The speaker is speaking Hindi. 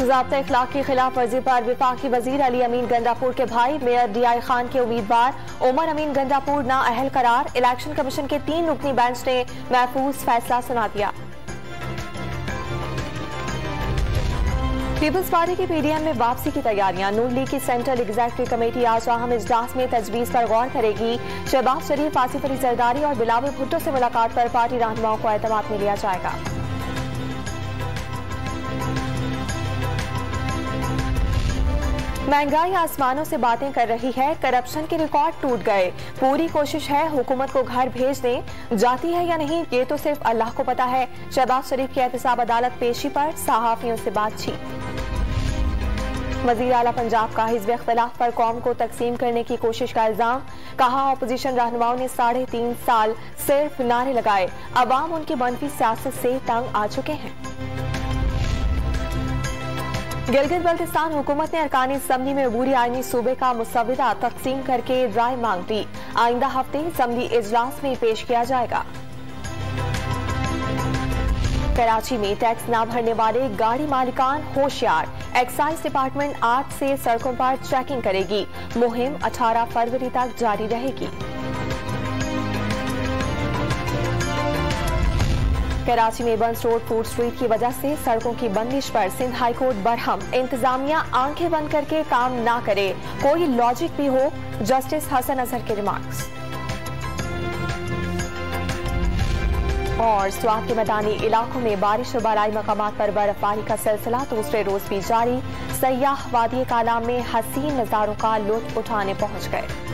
ज़ाब्ता इखलाक की खिलाफ वर्जी पर वफाकी वजीर अली अमीन गंडापुर के भाई मेयर DI खान के उम्मीदवार उमर अमीन गंडापुर नाअहल करार। इलेक्शन कमीशन के 3 रुकनी बेंच ने महफूज फैसला सुना दिया। पीपल्स पार्टी की PDM में वापसी की तैयारियां। नून लीग की सेंट्रल एग्जीक्यूटिव कमेटी आज अहम इजलास में तजवीज पर गौर करेगी। शहबाज शरीफ, आसिफ अली जरदारी और बिलावल भुट्टो से मुलाकात पर पार्टी रहनुमाओं को एतमाद में लिया जाएगा। महंगाई आसमानों से बातें कर रही है, करप्शन के रिकॉर्ड टूट गए। पूरी कोशिश है हुकूमत को घर भेज दें, जाती है या नहीं ये तो सिर्फ अल्लाह को पता है। शहबाज शरीफ की एहतसाब अदालत पेशी पर सहाफियों से बातचीत। वजीर आला पंजाब का हिज़्ब इख्तिलाफ पर कौम को तकसीम करने की कोशिश का इल्जाम। कहा अपोजिशन रहनुमाओं ने 3.5 साल सिर्फ नारे लगाए, अवाम उनकी मनफी सियासत से तंग आ चुके हैं। गिलगित बल्तिस्तान हुकूमत ने अरकानी असम्बली में अबूरी आईनी सूबे का मुसव्विदा तकसीम करके राय मांग ली। आइंदा हफ्ते असम्बली इजलास में पेश किया जाएगा। कराची में टैक्स न भरने वाले गाड़ी मालिकान होशियार। एक्साइज डिपार्टमेंट आज से सड़कों पर चेकिंग करेगी। मुहिम 18 फरवरी तक जारी रहेगी। कराची में बंस रोड फूड स्ट्रीट की वजह से सड़कों की बंदिश पर सिंध हाई कोर्ट बरहम। इंतजामिया आंखें बंद करके काम ना करे, कोई लॉजिक भी हो। जस्टिस हसन अजहर के रिमार्क्स। और स्वात के मैदानी इलाकों में बारिश और बालाई मकामात पर बर्फबारी का सिलसिला दूसरे रोज भी जारी। सयाह वादी काला में हसीन नजारों का लुत्फ उठाने पहुंच गए।